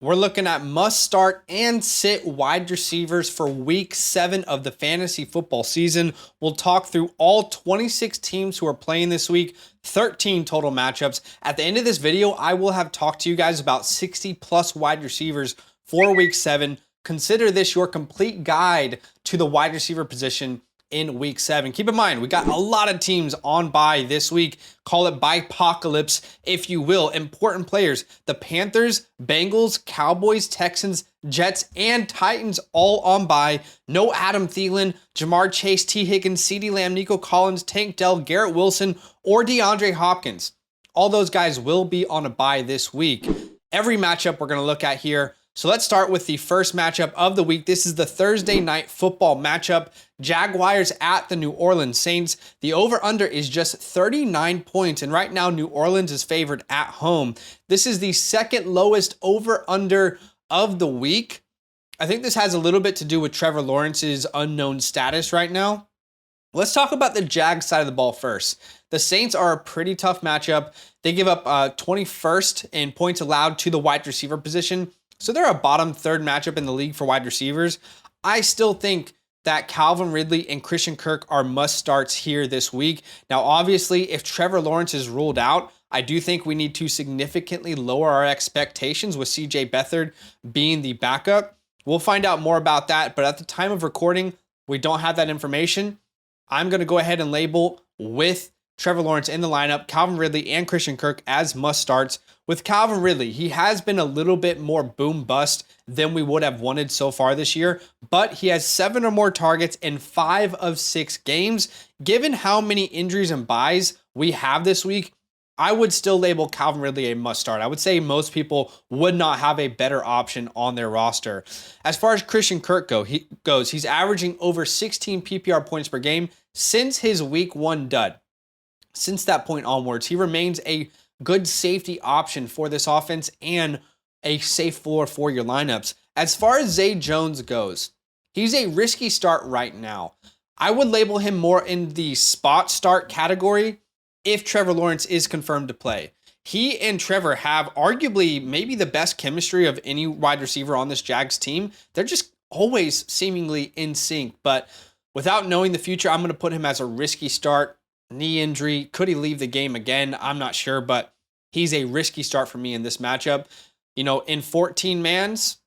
We're looking at must start and sit wide receivers for week 7 of the fantasy football season. We'll talk through all 26 teams who are playing this week, 13 total matchups. At the end of this video, I will have talked to you guys about 60 plus wide receivers for week 7. Consider this your complete guide to the wide receiver position in week 7. Keep in mind, we got a lot of teams on bye this week. Call it bye-pocalypse, if you will. Important players, the Panthers, Bengals, Cowboys, Texans, Jets, and Titans all on bye. No Adam Thielen, Jamar Chase, T. Higgins, CeeDee Lamb, Nico Collins, Tank Dell, Garrett Wilson, or DeAndre Hopkins. All those guys will be on a bye this week. Every matchup we're going to look at here. So let's start with the first matchup of the week. This is the Thursday night football matchup. Jaguars at the New Orleans Saints. The over-under is just 39 points, and right now New Orleans is favored at home. This is the second lowest over-under of the week. I think this has a little bit to do with Trevor Lawrence's unknown status right now. Let's talk about the Jags side of the ball first. The Saints are a pretty tough matchup. They give up 21st in points allowed to the wide receiver position. So they're a bottom third matchup in the league for wide receivers. I still think that Calvin Ridley and Christian Kirk are must starts here this week. Now, obviously, if Trevor Lawrence is ruled out, I do think we need to significantly lower our expectations with CJ Beathard being the backup. We'll find out more about that, but at the time of recording, we don't have that information. I'm going to go ahead and label with Trevor Lawrence in the lineup, Calvin Ridley and Christian Kirk as must starts. With Calvin Ridley, he has been a little bit more boom bust than we would have wanted so far this year, but he has 7 or more targets in 5 of 6 games. Given how many injuries and buys we have this week, I would still label Calvin Ridley a must start. I would say most people would not have a better option on their roster. As far as Christian Kirk goes, he's averaging over 16 PPR points per game since his week 1 dud. Since that point onwards, he remains a good safety option for this offense and a safe floor for your lineups. As far as Zay Jones goes, he's a risky start right now. I would label him more in the spot start category if Trevor Lawrence is confirmed to play. He and Trevor have arguably maybe the best chemistry of any wide receiver on this Jags team. They're just always seemingly in sync, but without knowing the future, I'm going to put him as a risky start. Knee injury. Could he leave the game again? I'm not sure, but he's a risky start for me in this matchup. You know, in 14 mans,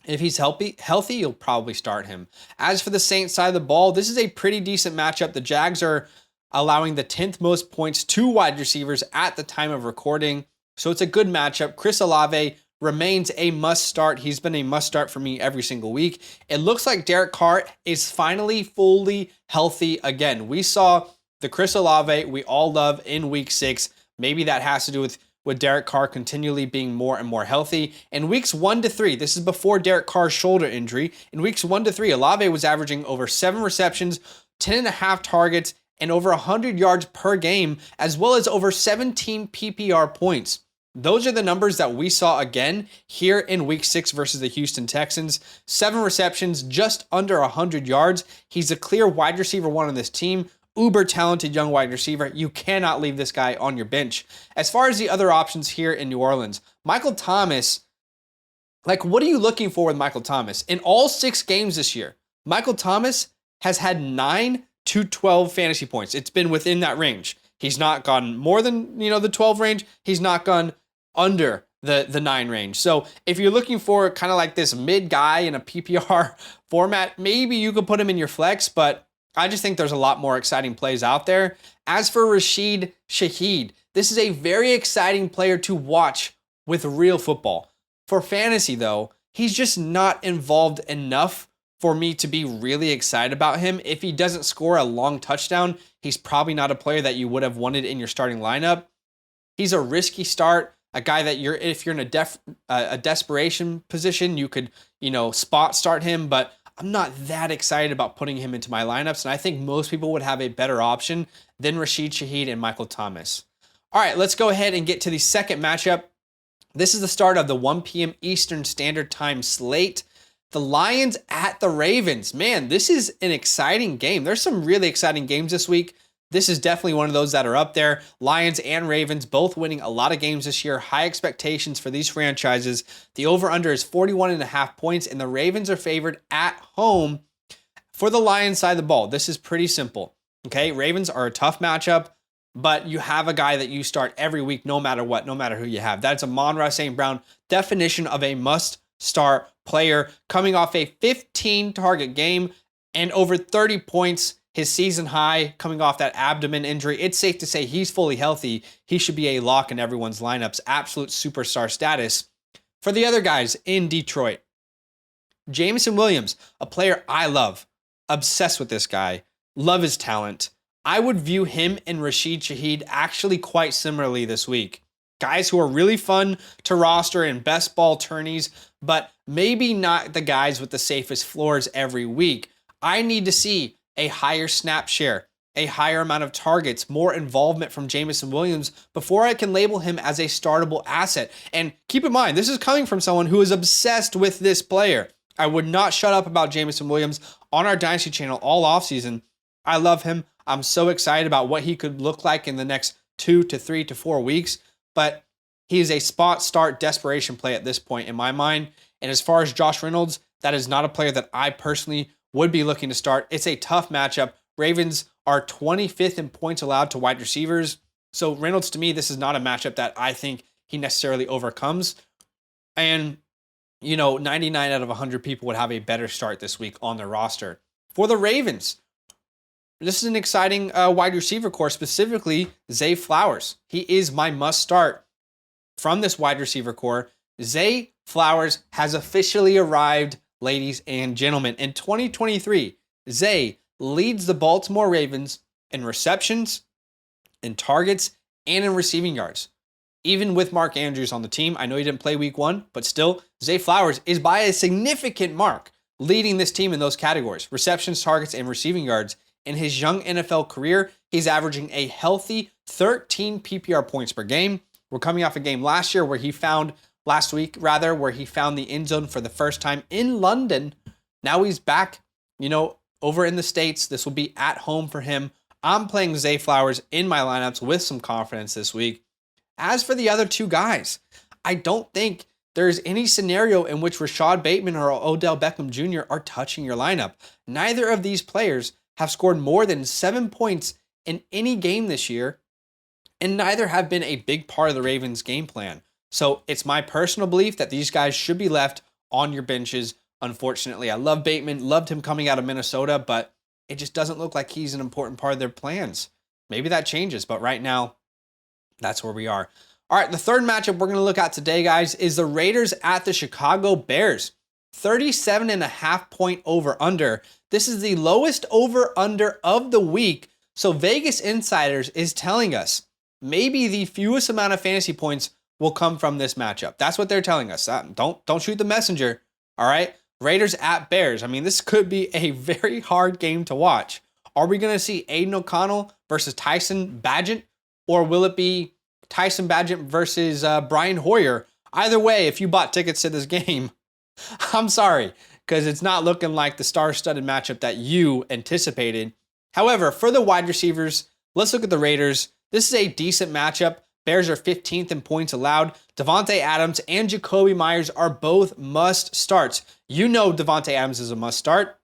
if he's healthy, you'll probably start him. As for the Saints side of the ball, this is a pretty decent matchup. The Jags are allowing the 10th most points to wide receivers at the time of recording, so it's a good matchup. Chris Olave remains a must start. He's been a must start for me every single week. It looks like Derek Carr is finally fully healthy again. We saw the Chris Olave we all love in week 6. Maybe that has to do with Derek Carr continually being more and more healthy. In weeks 1 to 3, this is before Derek Carr's shoulder injury. In weeks 1 to 3, Olave was averaging over 7 receptions, 10.5 targets, and over 100 yards per game, as well as over 17 PPR points. Those are the numbers that we saw again here in week 6 versus the Houston Texans. 7 receptions, just under 100 yards. He's a clear wide receiver 1 on this team. Uber talented young wide receiver. You cannot leave this guy on your bench. As far as the other options here in New Orleans, Michael Thomas, what are you looking for with Michael Thomas? In all 6 games this year, Michael Thomas has had 9 to 12 fantasy points. It's been within that range. He's not gone more than, the 12 range. He's not gone under the 9 range. So if you're looking for kind of like this mid guy in a PPR format, maybe you could put him in your flex, but I just think there's a lot more exciting plays out there. As for Rashid Shaheed, this is a very exciting player to watch with real football. For fantasy, though, he's just not involved enough for me to be really excited about him. If he doesn't score a long touchdown, he's probably not a player that you would have wanted in your starting lineup. He's a risky start, a guy that if you're in a desperation position, you could, spot start him, but I'm not that excited about putting him into my lineups, and I think most people would have a better option than Rashid Shaheed and Michael Thomas. All right, let's go ahead and get to the second matchup. This is the start of the 1 p.m. Eastern Standard Time slate. The Lions at the Ravens. Man, this is an exciting game. There's some really exciting games this week. This is definitely one of those that are up there. Lions and Ravens both winning a lot of games this year. High expectations for these franchises. The over-under is 41.5 points, and the Ravens are favored at home. For the Lions side of the ball, this is pretty simple. Okay, Ravens are a tough matchup, but you have a guy that you start every week no matter what, no matter who you have. That's Amon-Ra St. Brown, definition of a must-start player, coming off a 15-target game and over 30 points. His season high coming off that abdomen injury. It's safe to say he's fully healthy. He should be a lock in everyone's lineups. Absolute superstar status. For the other guys in Detroit, Jameson Williams, a player I love. Obsessed with this guy. Love his talent. I would view him and Rashid Shaheed actually quite similarly this week. Guys who are really fun to roster in best ball tourneys, but maybe not the guys with the safest floors every week. I need to see a higher snap share, a higher amount of targets, more involvement from Jameson Williams before I can label him as a startable asset. And keep in mind, this is coming from someone who is obsessed with this player. I would not shut up about Jameson Williams on our Dynasty channel all offseason. I love him. I'm so excited about what he could look like in the next 2 to 3 to 4 weeks, but he is a spot start desperation play at this point in my mind. And as far as Josh Reynolds, that is not a player that I personally would be looking to start. It's a tough matchup. Ravens are 25th in points allowed to wide receivers. So Reynolds, to me, this is not a matchup that I think he necessarily overcomes. And, 99 out of 100 people would have a better start this week on their roster. For the Ravens, this is an exciting wide receiver core, specifically Zay Flowers. He is my must start from this wide receiver core. Zay Flowers has officially arrived, ladies and gentlemen. In 2023, Zay leads the Baltimore Ravens in receptions, in targets, and in receiving yards. Even with Mark Andrews on the team, I know he didn't play week 1, but still, Zay Flowers is by a significant mark leading this team in those categories, receptions, targets, and receiving yards. In his young NFL career, he's averaging a healthy 13 PPR points per game. We're coming off a game last week, where he found the end zone for the first time in London. Now he's back, over in the States. This will be at home for him. I'm playing Zay Flowers in my lineups with some confidence this week. As for the other two guys, I don't think there's any scenario in which Rashad Bateman or Odell Beckham Jr. are touching your lineup. Neither of these players have scored more than 7 points in any game this year, and neither have been a big part of the Ravens' game plan. So it's my personal belief that these guys should be left on your benches. Unfortunately, I love Bateman, loved him coming out of Minnesota, but it just doesn't look like he's an important part of their plans. Maybe that changes, but right now, that's where we are. All right, the third matchup we're going to look at today, guys, is the Raiders at the Chicago Bears. 37.5 point over-under. This is the lowest over-under of the week. So Vegas Insiders is telling us maybe the fewest amount of fantasy points will come from this matchup. That's what they're telling us. Don't shoot the messenger. All right, Raiders at Bears. I mean, this could be a very hard game to watch. Are we going to see Aiden O'Connell versus Tyson Bagent? Or will it be Tyson Bagent versus Brian Hoyer? Either way, if you bought tickets to this game, I'm sorry, because it's not looking like the star-studded matchup that you anticipated. However, for the wide receivers, let's look at the Raiders. This is a decent matchup. Bears are 15th in points allowed. Devontae Adams and Jacoby Myers are both must starts. Devontae Adams is a must start.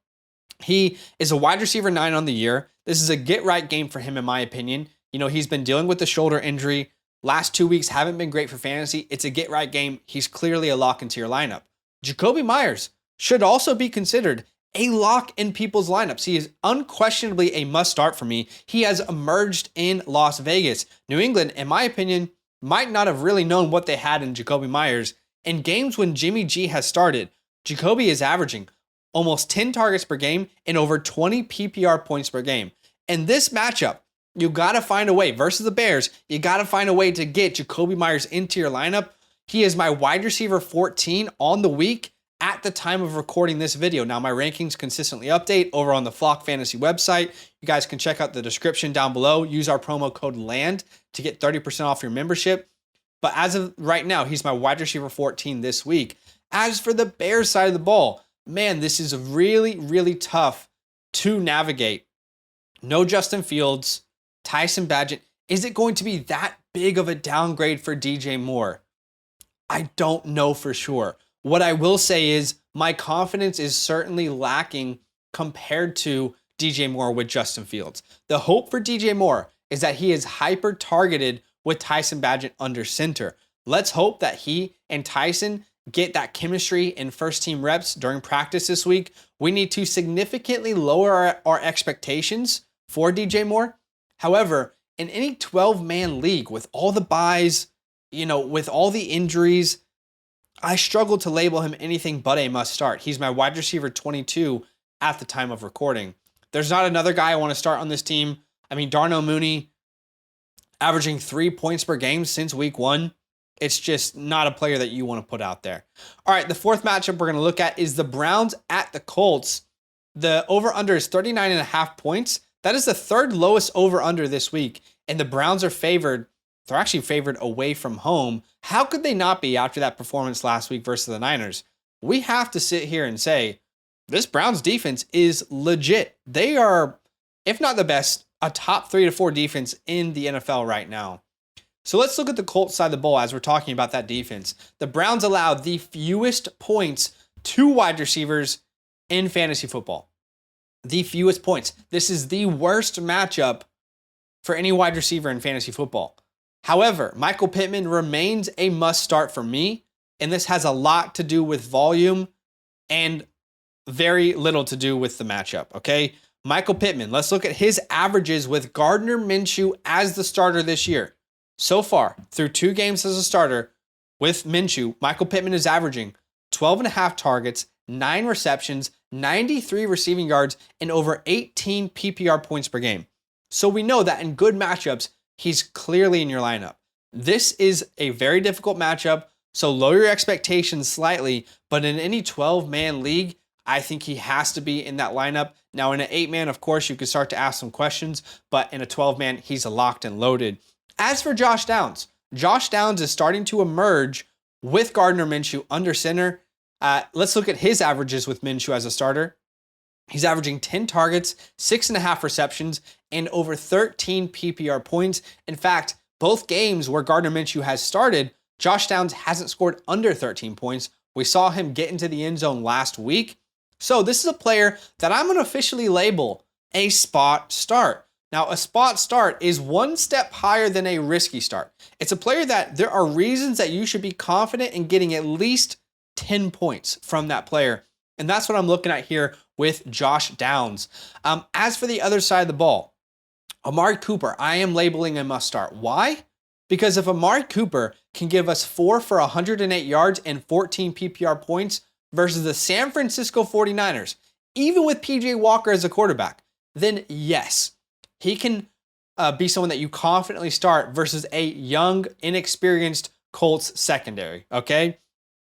He is a wide receiver 9 on the year. This is a get-right game for him, in my opinion. He's been dealing with the shoulder injury. Last 2 weeks haven't been great for fantasy. It's a get-right game. He's clearly a lock into your lineup. Jacoby Myers should also be considered a lock in people's lineups. He is unquestionably a must-start for me. He has emerged in Las Vegas. New England, in my opinion, might not have really known what they had in Jacoby Myers. In games when Jimmy G has started, Jacoby is averaging almost 10 targets per game and over 20 PPR points per game. In this matchup, you got to find a way. Versus the Bears, you got to find a way to get Jacoby Myers into your lineup. He is my wide receiver 14 on the week at the time of recording this video. Now, my rankings consistently update over on the Flock Fantasy website. You guys can check out the description down below. Use our promo code LAND to get 30% off your membership. But as of right now, he's my wide receiver 14 this week. As for the Bears side of the ball, man, this is really, really tough to navigate. No Justin Fields. Tyson Bagent, is it going to be that big of a downgrade for DJ Moore? I don't know for sure. What I will say is my confidence is certainly lacking compared to DJ Moore with Justin Fields. The hope for DJ Moore is that he is hyper targeted with Tyson Bagent under center. Let's hope that he and Tyson get that chemistry in first team reps during practice this week. We need to significantly lower our expectations for DJ Moore. However, in any 12-man league with all the buys, with all the injuries, I struggle to label him anything but a must start. He's my wide receiver 22 at the time of recording. There's not another guy I want to start on this team. I mean, Darnell Mooney averaging 3 points per game since week 1. It's just not a player that you want to put out there. All right, the fourth matchup we're going to look at is the Browns at the Colts. The over-under is 39.5 points. That is the third lowest over-under this week, and the Browns are favored. They're actually favored away from home. How could they not be after that performance last week versus the Niners? We have to sit here and say, this Browns defense is legit. They are, if not the best, a top 3 to 4 defense in the NFL right now. So let's look at the Colts side of the ball as we're talking about that defense. The Browns allowed the fewest points to wide receivers in fantasy football. The fewest points. This is the worst matchup for any wide receiver in fantasy football. However, Michael Pittman remains a must start for me, and this has a lot to do with volume and very little to do with the matchup, okay? Michael Pittman, let's look at his averages with Gardner Minshew as the starter this year. So far, through 2 games as a starter with Minshew, Michael Pittman is averaging 12.5 targets, 9 receptions, 93 receiving yards, and over 18 PPR points per game. So we know that in good matchups, he's clearly in your lineup. This is a very difficult matchup, so lower your expectations slightly, but in any 12-man league, I think he has to be in that lineup. Now, in an 8-man, of course, you could start to ask some questions, but in a 12-man, he's locked and loaded. As for Josh Downs is starting to emerge with Gardner Minshew under center. Let's look at his averages with Minshew as a starter. He's averaging 10 targets, 6.5 receptions, and over 13 PPR points. In fact, both games where Gardner Minshew has started, Josh Downs hasn't scored under 13 points. We saw him get into the end zone last week. So this is a player that I'm going to officially label a spot start. Now, a spot start is one step higher than a risky start. It's a player that there are reasons that you should be confident in getting at least 10 points from that player. And that's what I'm looking at here with Josh Downs. As for the other side of the ball, Amari Cooper, I am labeling a must start. Why? Because if Amari Cooper can give us 4 for 108 yards and 14 PPR points versus the San Francisco 49ers, even with PJ Walker as a quarterback, then yes, he can be someone that you confidently start versus a young, inexperienced Colts secondary, okay?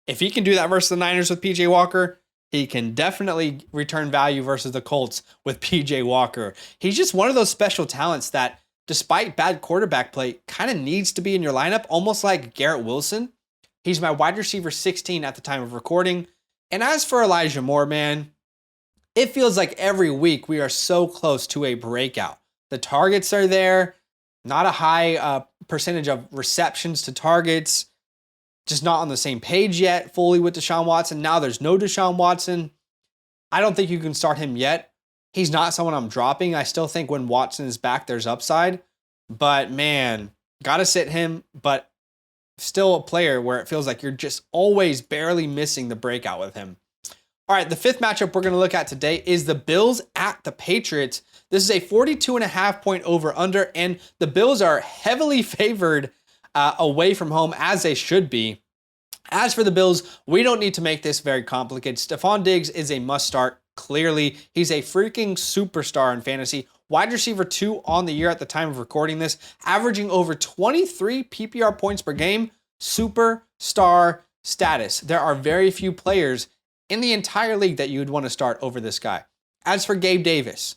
If he can do that versus the Niners with PJ Walker, he can definitely return value versus the Colts with PJ Walker. He's just one of those special talents that, despite bad quarterback play, kind of needs to be in your lineup, almost like Garrett Wilson. He's my wide receiver 16 at the time of recording. And as for Elijah Moore, man, it feels like every week we are so close to a breakout. The targets are there, not a high percentage of receptions to targets, just not on the same page yet fully with Deshaun Watson. Now there's no Deshaun Watson. I don't think you can start him yet. He's not someone I'm dropping. I still think when Watson is back, there's upside. But man, gotta sit him, but still a player where it feels like you're just always barely missing the breakout with him. All right, the fifth matchup we're going to look at today is the Bills at the Patriots. This is a 42.5 point over-under, and the Bills are heavily favored away from home, as they should be. As for the Bills, we don't need to make this very complicated. Stephon Diggs is a must-start, clearly. He's a freaking superstar in fantasy. Wide receiver 2 on the year at the time of recording this, averaging over 23 PPR points per game. Superstar status. There are very few players in the entire league that you would want to start over this guy. As for Gabe Davis,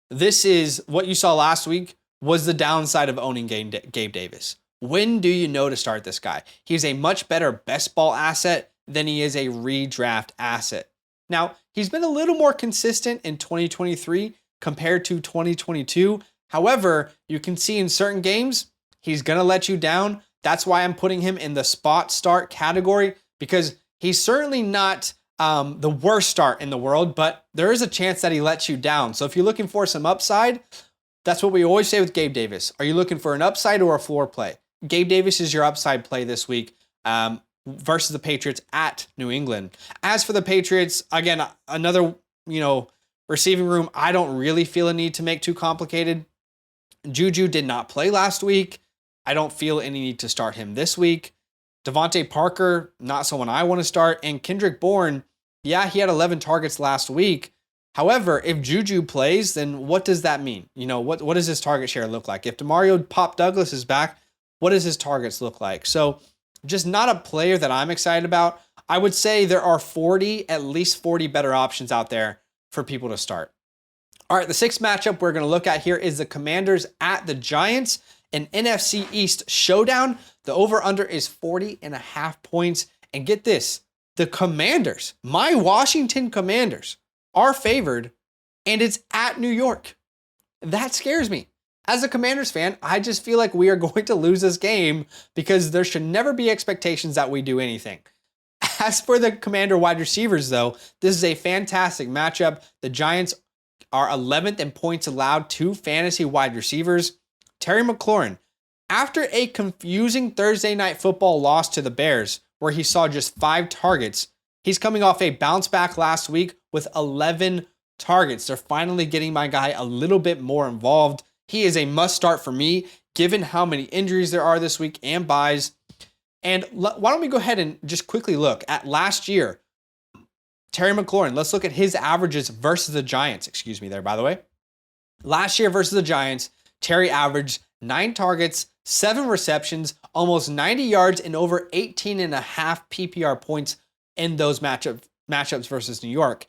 this is what you saw last week was the downside of owning Gabe Davis. When do you know to start this guy? He's a much better best ball asset than he is a redraft asset. Now, he's been a little more consistent in 2023 compared to 2022. However, you can see in certain games, he's going to let you down. That's why I'm putting him in the spot start category, because he's certainly not the worst start in the world, but there is a chance that he lets you down. So if you're looking for some upside, that's what we always say with Gabe Davis. Are you looking for an upside or a floor play? Gabe Davis is your upside play this week versus the Patriots at New England. As for the Patriots, again, another, receiving room I don't really feel a need to make too complicated. Juju did not play last week. I don't feel any need to start him this week. Devontae Parker, not someone I want to start. And Kendrick Bourne, yeah, he had 11 targets last week. However, if Juju plays, then what does that mean? What does his target share look like? If DeMario Pop Douglas is back, what does his targets look like? So just not a player that I'm excited about. I would say there are at least 40 better options out there for people to start. All right, the sixth matchup we're going to look at here is the Commanders at the Giants, an NFC East showdown. The over-under is 40.5 points. And get this, the Commanders, my Washington Commanders, are favored, and it's at New York. That scares me. As a Commanders fan, I just feel like we are going to lose this game because there should never be expectations that we do anything. As for the Commander wide receivers, though, this is a fantastic matchup. The Giants are 11th in points allowed to fantasy wide receivers. Terry McLaurin, after a confusing Thursday night football loss to the Bears, where he saw just 5 targets, he's coming off a bounce back last week with 11 targets. They're finally getting my guy a little bit more involved. He is a must start for me, given how many injuries there are this week and buys. And why don't we go ahead and just quickly look at last year. Terry McLaurin, let's look at his averages versus the Giants. Excuse me there, by the way. Last year versus the Giants, Terry averaged 9 targets, 7 receptions, almost 90 yards, and over 18.5 PPR points in those matchups versus New York.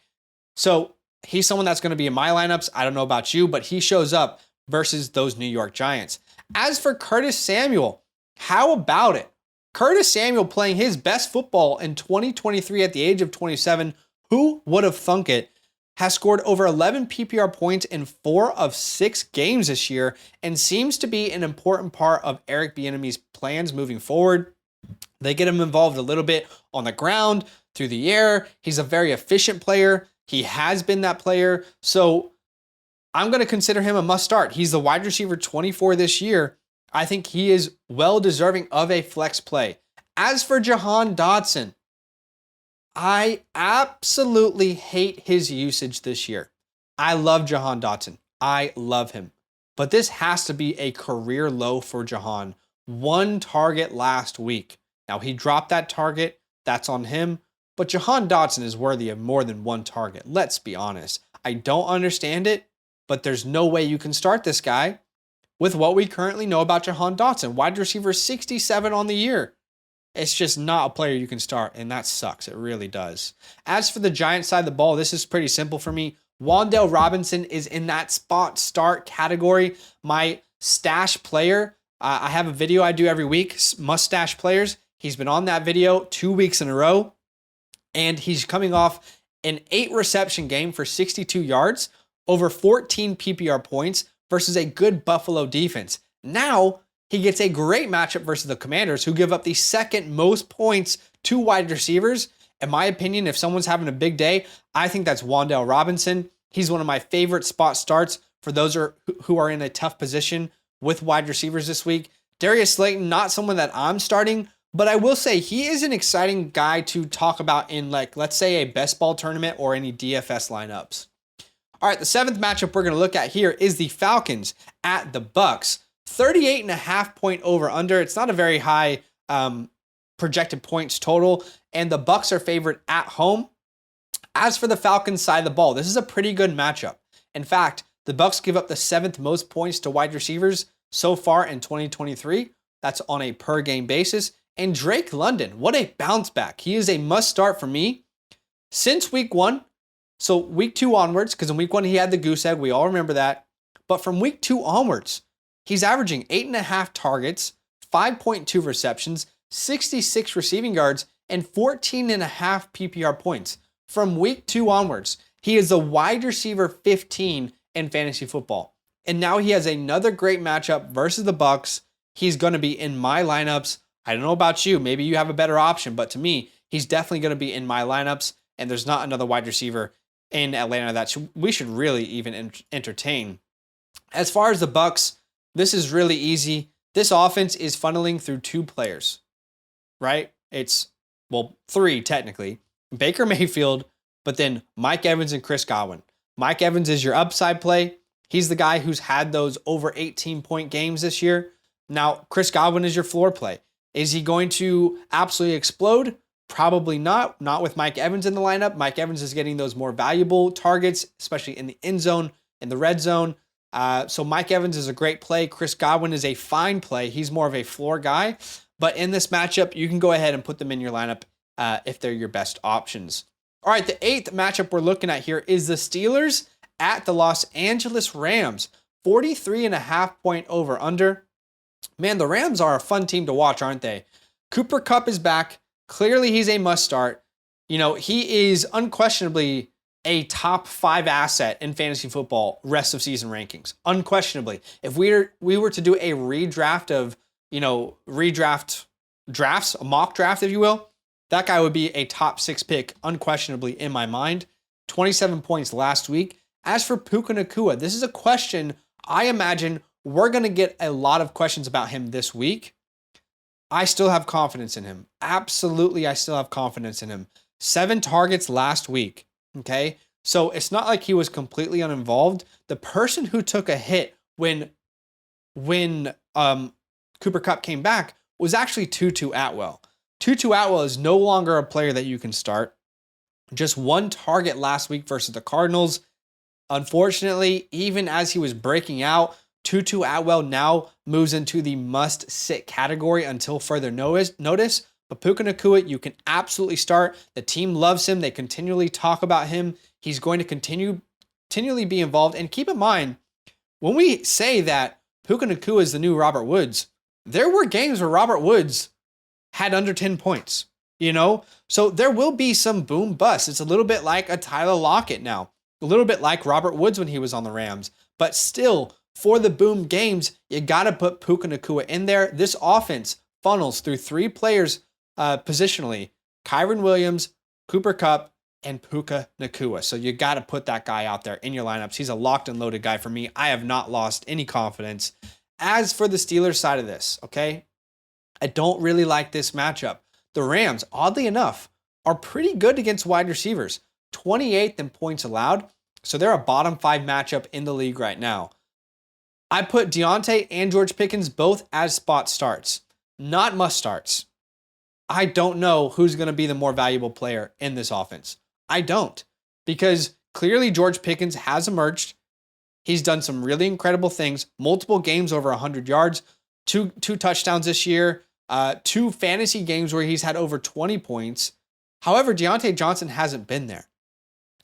So he's someone that's going to be in my lineups. I don't know about you, but he shows up versus those New York Giants. As for Curtis Samuel, how about it? Curtis Samuel playing his best football in 2023 at the age of 27. Who would have thunk it? Has scored over 11 PPR points in 4 of 6 games this year and seems to be an important part of Eric Bieniemy's plans moving forward. They get him involved a little bit on the ground, through the air. He's a very efficient player. He has been that player. So I'm going to consider him a must start. He's the wide receiver 24 this year. I think he is well deserving of a flex play. As for Jahan Dotson, I absolutely hate his usage this year. I love Jahan Dotson. I love him. But this has to be a career low for Jahan. 1 target last week. Now, he dropped that target. That's on him. But Jahan Dotson is worthy of more than 1 target. Let's be honest. I don't understand it, but there's no way you can start this guy with what we currently know about Jahan Dotson. Wide receiver 67 on the year. It's just not a player you can start, and that sucks. It really does. As for the Giants side of the ball, this is pretty simple for me. Wan'Dale Robinson is in that spot start category. My stash player, I have a video I do every week, mustache players. He's been on that video 2 weeks in a row, and he's coming off an 8 reception game for 62 yards, over 14 PPR points versus a good Buffalo defense. Now, he gets a great matchup versus the Commanders, who give up the second most points to wide receivers. In my opinion, if someone's having a big day, I think that's Wan'Dale Robinson. He's one of my favorite spot starts for those who are in a tough position with wide receivers this week. Darius Slayton, not someone that I'm starting, but I will say he is an exciting guy to talk about in, let's say a best ball tournament or any DFS lineups. All right, the 7th matchup we're going to look at here is the Falcons at the Bucks. 38.5 point over under. It's not a very high projected points total, and the Bucks are favored at home. As for the Falcons side of the ball, this is a pretty good matchup. In fact, the Bucks give up the 7th most points to wide receivers so far in 2023. That's on a per game basis. And Drake London, what a bounce back. He is a must start for me since week 1. So week 2 onwards, because in week 1 he had the goose egg. We all remember that. But from week 2 onwards, he's averaging 8.5 targets, 5.2 receptions, 66 receiving yards, and 14.5 PPR points. From week 2 onwards, he is the wide receiver 15 in fantasy football. And now he has another great matchup versus the Bucks. He's going to be in my lineups. I don't know about you. Maybe you have a better option, but to me, he's definitely going to be in my lineups. And there's not another wide receiver in Atlanta that we should really even entertain. As far as the Bucks, this is really easy. This offense is funneling through 2 players, right? It's, well, 3 technically. Baker Mayfield, but then Mike Evans and Chris Godwin. Mike Evans is your upside play. He's the guy who's had those over 18-point games this year. Now, Chris Godwin is your floor play. Is he going to absolutely explode? Probably not. Not with Mike Evans in the lineup. Mike Evans is getting those more valuable targets, especially in the end zone, in the red zone. So Mike Evans is a great play. Chris Godwin is a fine play. He's more of a floor guy. But in this matchup, you can go ahead and put them in your lineup if they're your best options. All right, the 8th matchup we're looking at here is the Steelers at the Los Angeles Rams. 43.5 point over under. Man, the Rams are a fun team to watch, aren't they? Cooper Kupp is back. Clearly, he's a must start. You know, he is unquestionably a top 5 asset in fantasy football rest of season rankings. Unquestionably. If we were to do a redraft of, redraft drafts, a mock draft, if you will, that guy would be a top 6 pick, unquestionably, in my mind. 27 points last week. As for Puka Nacua, this is a question I imagine we're going to get a lot of questions about him this week. I still have confidence in him. Absolutely, I still have confidence in him. 7 targets last week, okay? So it's not like he was completely uninvolved. The person who took a hit when Cooper Kupp came back was actually Tutu Atwell. Tutu Atwell is no longer a player that you can start. Just 1 target last week versus the Cardinals. Unfortunately, even as he was breaking out, Tutu Atwell now moves into the must-sit category until further notice. But Puka Nacua, you can absolutely start. The team loves him. They continually talk about him. He's going to continually be involved. And keep in mind, when we say that Puka Nacua is the new Robert Woods, there were games where Robert Woods had under 10 points, So there will be some boom bust. It's a little bit like a Tyler Lockett now. A little bit like Robert Woods when he was on the Rams. But still, for the boom games, you got to put Puka Nacua in there. This offense funnels through 3 players positionally. Kyren Williams, Cooper Kupp, and Puka Nacua. So you got to put that guy out there in your lineups. He's a locked and loaded guy for me. I have not lost any confidence. As for the Steelers side of this, okay, I don't really like this matchup. The Rams, oddly enough, are pretty good against wide receivers. 28th in points allowed. So they're a bottom 5 matchup in the league right now. I put Deontay and George Pickens both as spot starts, not must starts. I don't know who's going to be the more valuable player in this offense. I don't, because clearly George Pickens has emerged. He's done some really incredible things, multiple games over 100 yards, two touchdowns this year, 2 fantasy games where he's had over 20 points. However, Deontay Johnson hasn't been there.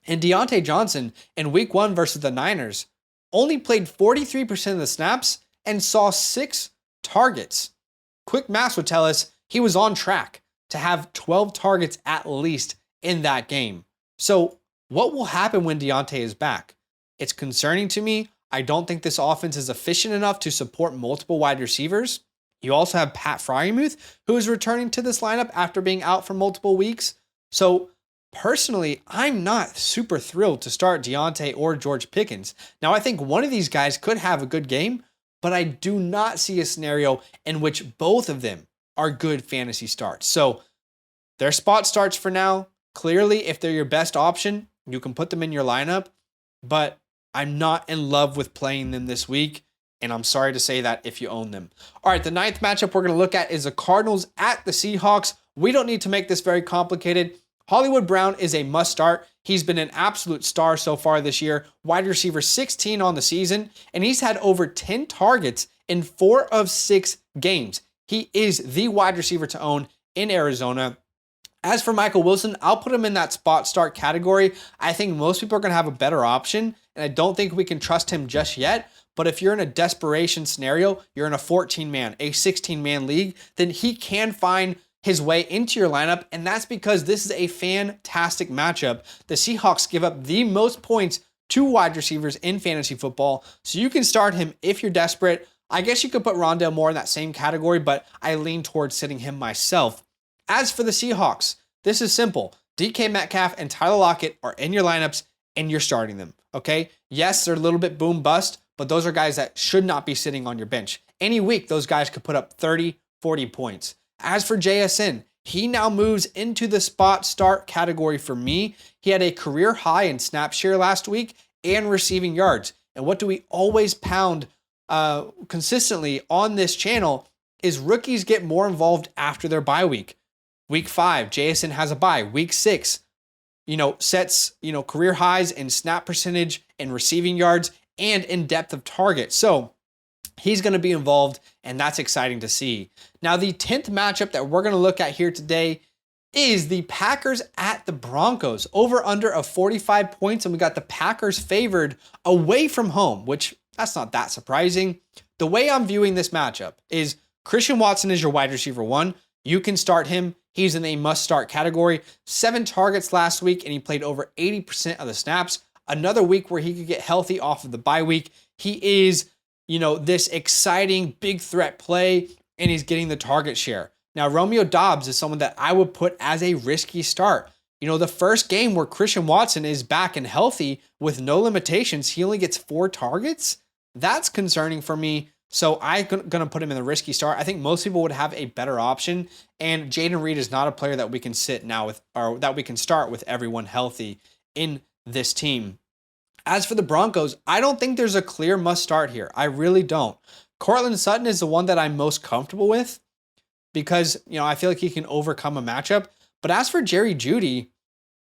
And Deontay Johnson in week 1 versus the Niners only played 43% of the snaps and saw 6 targets. Quick math would tell us he was on track to have 12 targets at least in that game. So what will happen when Deontay is back? It's concerning to me. I don't think this offense is efficient enough to support multiple wide receivers. You also have Pat Freiermuth, who is returning to this lineup after being out for multiple weeks. So personally, I'm not super thrilled to start Deontay or George Pickens. Now, I think one of these guys could have a good game, but I do not see a scenario in which both of them are good fantasy starts. So they're spot starts for now. Clearly, if they're your best option, you can put them in your lineup, but I'm not in love with playing them this week, and I'm sorry to say that if you own them. All right, the 9th matchup we're going to look at is the Cardinals at the Seahawks. We don't need to make this very complicated. Hollywood Brown is a must start. He's been an absolute star so far this year. Wide receiver 16 on the season, and he's had over 10 targets in 4 of 6 games. He is the wide receiver to own in Arizona. As for Michael Wilson, I'll put him in that spot start category. I think most people are going to have a better option, and I don't think we can trust him just yet. But if you're in a desperation scenario, you're in a 14-man, a 16-man league, then he can find his way into your lineup, and that's because this is a fantastic matchup. The Seahawks give up the most points two wide receivers in fantasy football. So you can start him if you're desperate. I guess you could put Rondale Moore in that same category, but I lean towards sitting him myself. As for the Seahawks, this is simple. DK Metcalf and Tyler Lockett are in your lineups and you're starting them, okay? Yes, they're a little bit boom bust, but those are guys that should not be sitting on your bench. Any week, those guys could put up 30, 40 points. As for JSN, he now moves into the spot start category for me. He had a career high in snap share last week and receiving yards. And what do we always pound consistently on this channel is rookies get more involved after their bye week. Week 5, JSN has a bye. Week 6, sets, career highs in snap percentage and receiving yards and in depth of target. So he's going to be involved, and that's exciting to see. Now, the 10th matchup that we're going to look at here today is the Packers at the Broncos. Over under of 45 points, and we got the Packers favored away from home, which that's not that surprising. The way I'm viewing this matchup is Christian Watson is your wide receiver 1. You can start him. He's in a must-start category. 7 targets last week, and he played over 80% of the snaps. Another week where he could get healthy off of the bye week. He is, this exciting big threat play, and he's getting the target share. Now, Romeo Doubs is someone that I would put as a risky start. The first game where Christian Watson is back and healthy with no limitations, he only gets 4 targets. That's concerning for me. So I'm going to put him in the risky start. I think most people would have a better option. And Jaden Reed is not a player that we can sit now with, or that we can start with everyone healthy in this team. As for the Broncos, I don't think there's a clear must start here. I really don't. Courtland Sutton is the one that I'm most comfortable with because, I feel like he can overcome a matchup. But as for Jerry Jeudy,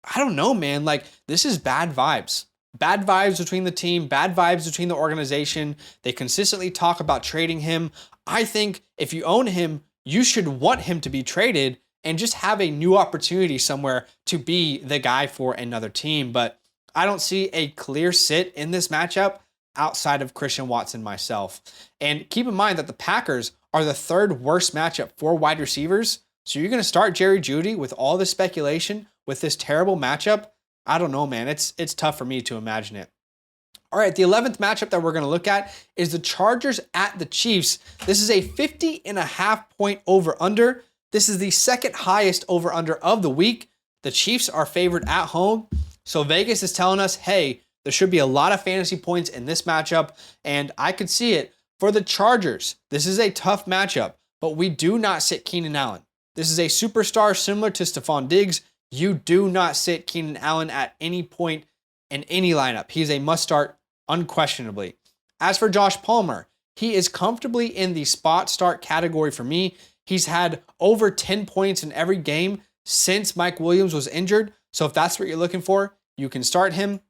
I don't know, man. This is bad vibes. Bad vibes between the team, bad vibes between the organization. They consistently talk about trading him. I think if you own him, you should want him to be traded and just have a new opportunity somewhere to be the guy for another team. But I don't see a clear sit in this matchup outside of Christian Watson myself. And keep in mind that the Packers are the 3rd worst matchup for wide receivers. So you're going to start Jerry Jeudy with all this speculation with this terrible matchup. I don't know, man. It's tough for me to imagine it. All right, the 11th matchup that we're going to look at is the Chargers at the Chiefs. This is a 50.5 point over-under. This is the 2nd highest over-under of the week. The Chiefs are favored at home. So Vegas is telling us, hey, there should be a lot of fantasy points in this matchup, and I could see it. For the Chargers, this is a tough matchup, but we do not sit Keenan Allen. This is a superstar similar to Stephon Diggs. You do not sit Keenan Allen at any point in any lineup. He's a must-start, unquestionably. As for Josh Palmer, he is comfortably in the spot start category for me. He's had over 10 points in every game since Mike Williams was injured. So if that's what you're looking for, you can start him.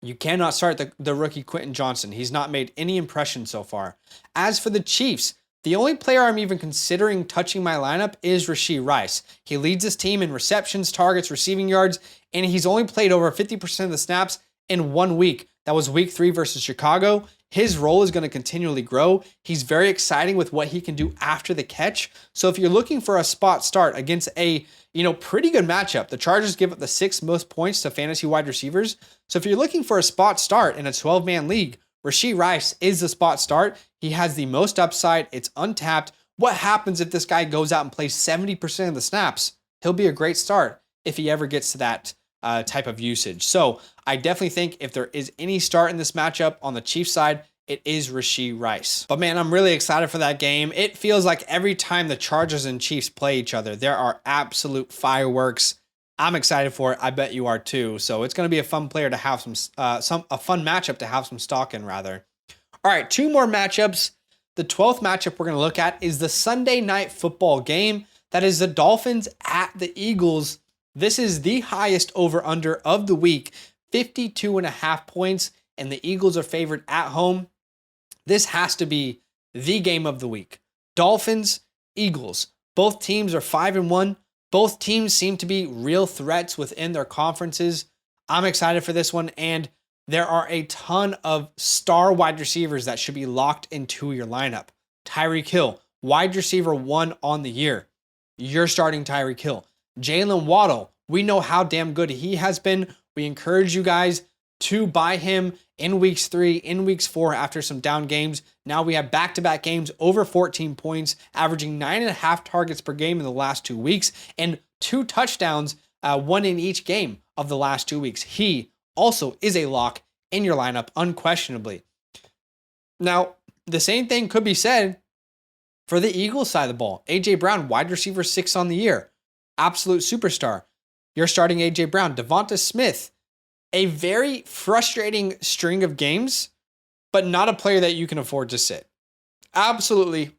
You cannot start the rookie Quentin Johnson. He's not made any impression so far. As for the Chiefs, the only player I'm even considering touching my lineup is Rashee Rice. He leads his team in receptions, targets, receiving yards, and he's only played over 50% of the snaps in 1 week. That was week 3 versus Chicago. His role is going to continually grow. He's very exciting with what he can do after the catch. So if you're looking for a spot start against a, pretty good matchup, the Chargers give up the 6th most points to fantasy wide receivers. So if you're looking for a spot start in a 12-man league, Rashee Rice is the spot start. He has the most upside. It's untapped. What happens if this guy goes out and plays 70% of the snaps? He'll be a great start if he ever gets to that type of usage. So I definitely think if there is any start in this matchup on the Chiefs side, it is Rashee Rice. But man, I'm really excited for that game. It feels like every time the Chargers and Chiefs play each other, there are absolute fireworks. I'm excited for it. I bet you are too. So it's going to be a fun player to have a fun matchup to have some stock in rather. All right, 2 more matchups. The 12th matchup we're going to look at is the Sunday night football game. That is the Dolphins at the Eagles. This is the highest over-under of the week, 52.5 points, and the Eagles are favored at home. This has to be the game of the week. Dolphins, Eagles. Both teams are 5-1. Both teams seem to be real threats within their conferences. I'm excited for this one, and there are a ton of star wide receivers that should be locked into your lineup. Tyreek Hill, wide receiver 1 on the year. You're starting Tyreek Hill. Jalen Waddle, we know how damn good he has been. We encourage you guys, to buy him in weeks 3, in weeks 4 after some down games. Now we have back-to-back games over 14 points, averaging 9.5 targets per game in the last 2 weeks, and 2 touchdowns, one in each game of the last 2 weeks. He also is a lock in your lineup, unquestionably. Now, the same thing could be said for the Eagles side of the ball. A.J. Brown, wide receiver 6 on the year. Absolute superstar. You're starting A.J. Brown. Devonta Smith, a very frustrating string of games, but not a player that you can afford to sit. Absolutely,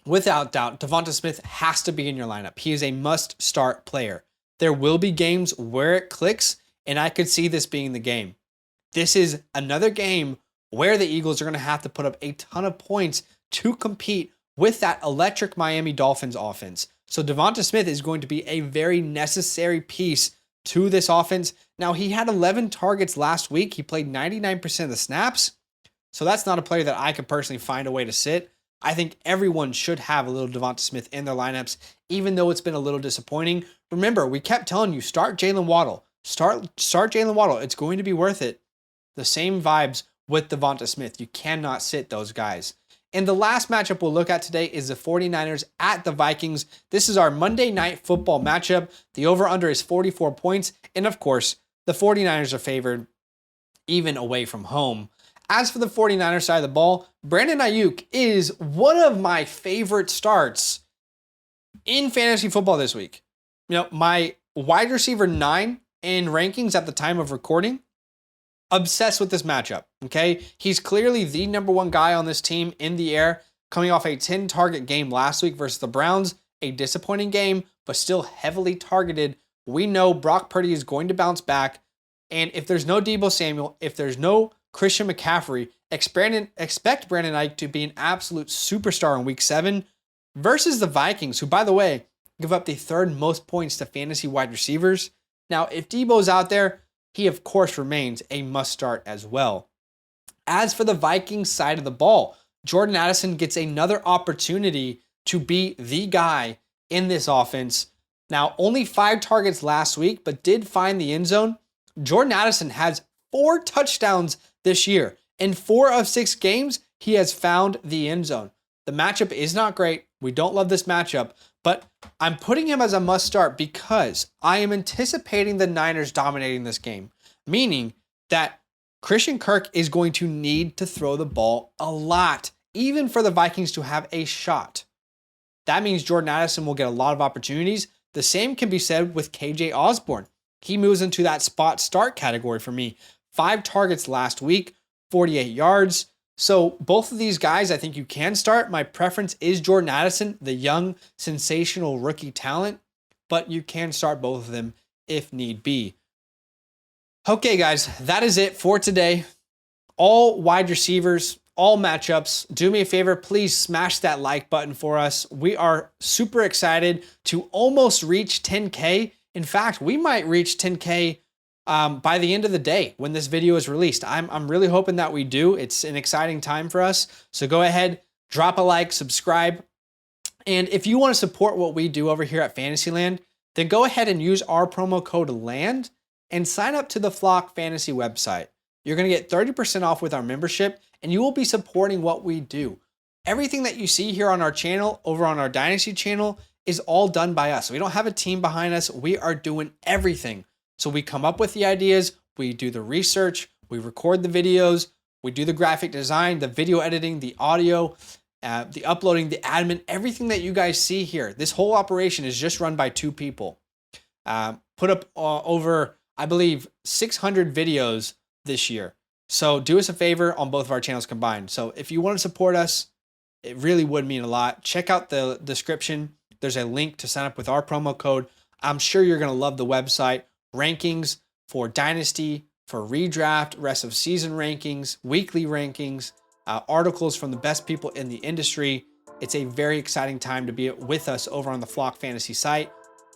without doubt, Devonta Smith has to be in your lineup. He is a must-start player. There will be games where it clicks, and I could see this being the game. This is another game where the Eagles are going to have to put up a ton of points to compete with that electric Miami Dolphins offense. So Devonta Smith is going to be a very necessary piece to this offense. Now, he had 11 targets last week. He played 99% of the snaps. So that's not a player that I could personally find a way to sit. I think everyone should have a little Devonta Smith in their lineups, even though it's been a little disappointing. Remember, we kept telling you, start Jalen Waddle. Start Jalen Waddle. It's going to be worth it. The same vibes with Devonta Smith. You cannot sit those guys. And the last matchup we'll look at today is the 49ers at the Vikings. This is our Monday Night Football matchup. The over-under is 44 points. And of course, the 49ers are favored even away from home. As for the 49ers side of the ball, Brandon Ayuk is one of my favorite starts in fantasy football this week. You know, my wide receiver 9 in rankings at the time of recording, obsessed with this matchup, okay? He's clearly the number 1 guy on this team in the air, coming off a 10-target game last week versus the Browns. A disappointing game, but still heavily targeted. We know Brock Purdy is going to bounce back, and if there's no Deebo Samuel, if there's no Christian McCaffrey, expect Brandon Ayuk to be an absolute superstar in Week 7 versus the Vikings, who, by the way, give up the 3rd most points to fantasy wide receivers. Now, if Deebo's out there, he, of course, remains a must-start as well. As for the Vikings side of the ball, Jordan Addison gets another opportunity to be the guy in this offense. Now, only 5 targets last week, but did find the end zone. Jordan Addison has 4 touchdowns this year. In 4 of 6 games, he has found the end zone. The matchup is not great. We don't love this matchup, but I'm putting him as a must start because I am anticipating the Niners dominating this game, meaning that Christian Kirk is going to need to throw the ball a lot, even for the Vikings to have a shot. That means Jordan Addison will get a lot of opportunities. The same can be said with KJ Osborne. He moves into that spot start category for me. 5 targets last week, 48 yards. So both of these guys, I think you can start. My preference is Jordan Addison, the young, sensational rookie talent, but you can start both of them if need be. Okay, guys, that is it for today. All wide receivers, all matchups. Do me a favor, please smash that like button for us. We are super excited to almost reach 10K. In fact, we might reach 10K by the end of the day when this video is released. I'm really hoping that we do. It's an exciting time for us. So go ahead, drop a like, subscribe. And if you want to support what we do over here at FantasyLand, then go ahead and use our promo code LAND and sign up to the Flock Fantasy website. You're going to get 30% off with our membership, and you will be supporting what we do. Everything that you see here on our channel, over on our Dynasty channel, is all done by us. We don't have a team behind us. We are doing everything. So we come up with the ideas, we do the research, we record the videos, we do the graphic design, the video editing, the audio, the uploading, the admin, everything that you guys see here. This whole operation is just run by 2 people. Put up over, I believe, 600 videos this year. So do us a favor on both of our channels combined. So if you want to support us, it really would mean a lot. Check out the description. There's a link to sign up with our promo code. I'm sure you're going to love the website. Rankings for Dynasty, for redraft, rest of season rankings, weekly rankings, articles from the best people in the industry. It's a very exciting time to be with us over on the Flock Fantasy site.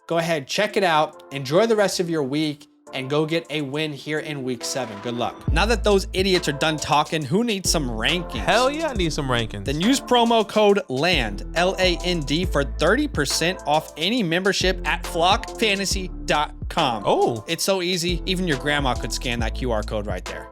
Go ahead, check it out. Enjoy the rest of your week. and go get a win here in week 7. Good luck. Now that those idiots are done talking, who needs some rankings? Hell yeah, I need some rankings. Then use promo code LAND, LAND, for 30% off any membership at flockfantasy.com. Oh. It's so easy, even your grandma could scan that QR code right there.